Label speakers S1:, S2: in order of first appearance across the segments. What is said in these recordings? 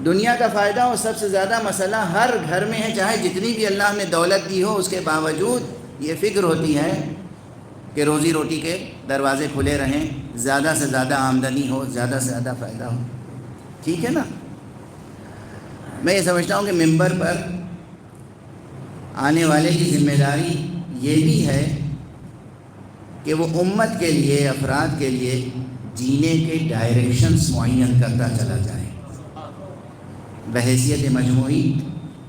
S1: دنیا کا فائدہ اور سب سے زیادہ مسئلہ ہر گھر میں ہے، چاہے جتنی بھی اللہ نے دولت دی ہو، اس کے باوجود یہ فکر ہوتی ہے کہ روزی روٹی کے دروازے کھلے رہیں، زیادہ سے زیادہ آمدنی ہو، زیادہ سے زیادہ فائدہ ہو. ٹھیک ہے نا؟ میں یہ سمجھتا ہوں کہ ممبر پر آنے والے کی ذمہ داری یہ بھی ہے کہ وہ امت کے لیے، افراد کے لیے جینے کے ڈائریکشنز معین کرتا چلا جائے بحیثیت مجموعی،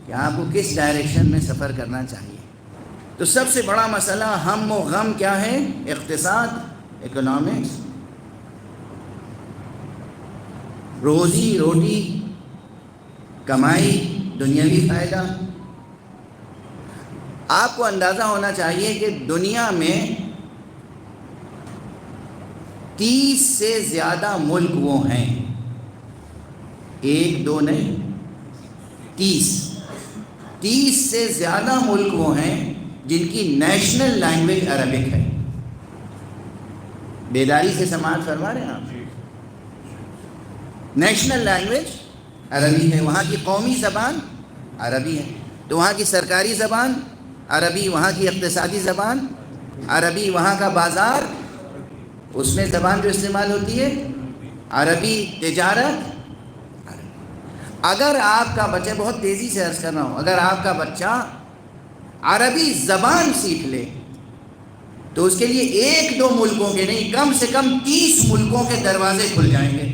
S1: کہ آپ کو کس ڈائریکشن میں سفر کرنا چاہیے. تو سب سے بڑا مسئلہ ہم و غم کیا ہے؟ اقتصاد، اکنامکس، روزی روٹی، کمائی، دنیاوی فائدہ. آپ کو اندازہ ہونا چاہیے کہ دنیا میں 30 سے زیادہ ملک وہ ہیں، ایک دو نہیں، 30 سے زیادہ ملک وہ ہیں جن کی نیشنل لینگویج عربک ہے. بیداری سے سماعت فرما رہے ہیں آپ؟ نیشنل لینگویج عربی ہے، وہاں کی قومی زبان عربی ہے. تو وہاں کی سرکاری زبان عربی، وہاں کی اقتصادی زبان عربی، وہاں کا بازار، اس میں زبان جو استعمال ہوتی ہے عربی، تجارت عربی. اگر آپ کا بچہ، بہت تیزی سے عرض کر رہا ہوں، اگر آپ کا بچہ عربی زبان سیکھ لے تو اس کے لیے ایک دو ملکوں کے نہیں، کم سے کم 30 ملکوں کے دروازے کھل جائیں گے.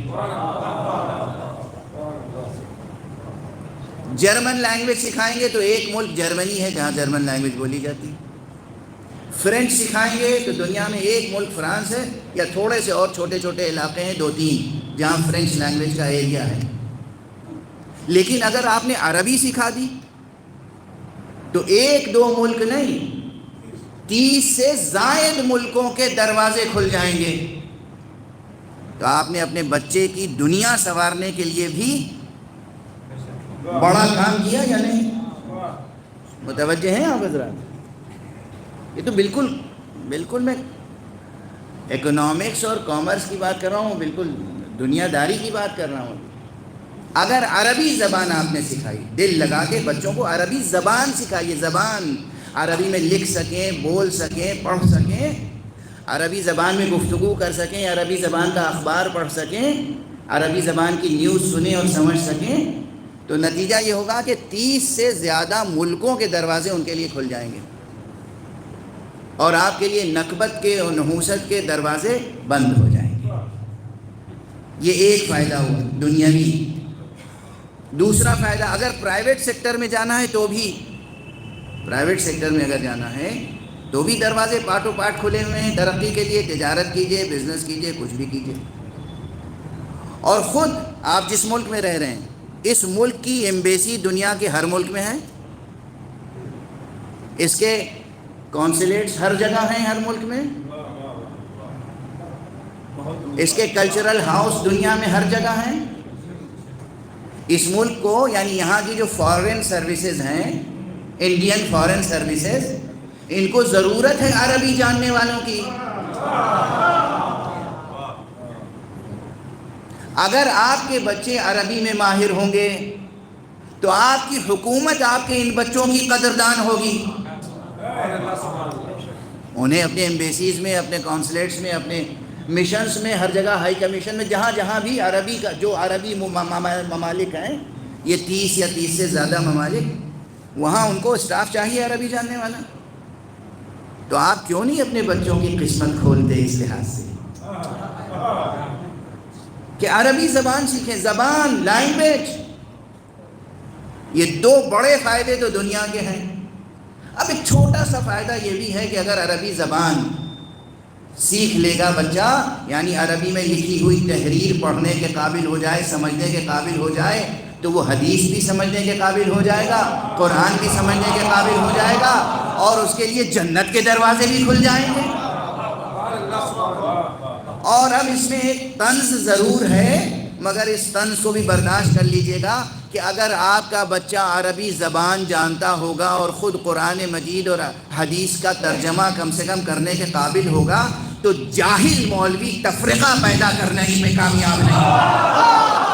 S1: جرمن لینگویج سکھائیں گے تو ایک ملک جرمنی ہے جہاں جرمن لینگویج بولی جاتی ہے. فرینچ سکھائیں گے تو دنیا میں ایک ملک فرانس ہے، یا تھوڑے سے اور چھوٹے چھوٹے علاقے ہیں، 2-3 جہاں فرینچ لینگویج کا ایریا ہے. لیکن اگر آپ نے عربی سکھا دی تو ایک دو ملک نہیں، 30 سے زائد ملکوں کے دروازے کھل جائیں گے. تو آپ نے اپنے بچے کی دنیا سنوارنے کے لیے بھی بڑا کام کیا یا نہیں؟ متوجہ ہیں آپ حضرات؟ یہ تو بالکل میں اکنامکس اور کامرس کی بات کر رہا ہوں، بالکل دنیا داری کی بات کر رہا ہوں. اگر عربی زبان آپ نے سکھائی، دل لگا کے بچوں کو عربی زبان سکھائیے، زبان عربی میں لکھ سکیں، بول سکیں، پڑھ سکیں، عربی زبان میں گفتگو کر سکیں، عربی زبان کا اخبار پڑھ سکیں، عربی زبان کی نیوز سنیں اور سمجھ سکیں، تو نتیجہ یہ ہوگا کہ 30 سے زیادہ ملکوں کے دروازے ان کے لیے کھل جائیں گے، اور آپ کے لیے نکبت کے اور نحوست کے دروازے بند ہو جائیں گے. یہ ایک فائدہ ہوا دنیاوی. دوسرا فائدہ، اگر پرائیویٹ سیکٹر میں جانا ہے تو بھی، پرائیویٹ سیکٹر میں اگر جانا ہے تو بھی دروازے پاٹوں پاٹ کھلے ہوئے ہیں ترقی کے لیے. تجارت کیجئے، بزنس کیجئے، کچھ بھی کیجئے. اور خود آپ جس ملک میں رہ رہے ہیں، اس ملک کی ایمبیسی دنیا کے ہر ملک میں ہے، اس کے کونسلیٹس ہر جگہ ہیں ہر ملک میں، اس کے کلچرل ہاؤس دنیا میں ہر جگہ ہیں. اس ملک کو، یعنی یہاں کی جو فارن سروسز ہیں، انڈین فارن سروسز، ان کو ضرورت ہے عربی جاننے والوں کی. اگر آپ کے بچے عربی میں ماہر ہوں گے تو آپ کی حکومت آپ کے ان بچوں کی قدردان ہوگی. انہیں اپنے ایمبیسیز میں، اپنے کونسلیٹس میں، اپنے مشنز میں، ہر جگہ ہائی کمیشن میں، جہاں جہاں بھی عربی کا، جو عربی ممالک ہیں، یہ 30 یا 30 سے زیادہ ممالک، وہاں ان کو اسٹاف چاہیے عربی جاننے والا. تو آپ کیوں نہیں اپنے بچوں کی قسمت کھولتے اس لحاظ سے کہ عربی زبان سیکھیں؟ زبان، لینگویج، یہ 2 بڑے فائدے تو دنیا کے ہیں. اب ایک چھوٹا سا فائدہ یہ بھی ہے کہ اگر عربی زبان سیکھ لے گا بچہ، یعنی عربی میں لکھی ہوئی تحریر پڑھنے کے قابل ہو جائے، سمجھنے کے قابل ہو جائے، تو وہ حدیث بھی سمجھنے کے قابل ہو جائے گا، قرآن بھی سمجھنے کے قابل ہو جائے گا، اور اس کے لیے جنت کے دروازے بھی کھل جائیں گے. اور اب اس میں ایک طنز ضرور ہے، مگر اس طنز کو بھی برداشت کر لیجئے گا کہ اگر آپ کا بچہ عربی زبان جانتا ہوگا اور خود قرآن مجید اور حدیث کا ترجمہ کم سے کم کرنے کے قابل ہوگا، تو جاہل مولوی تفرقہ پیدا کرنے میں کامیاب نہیں.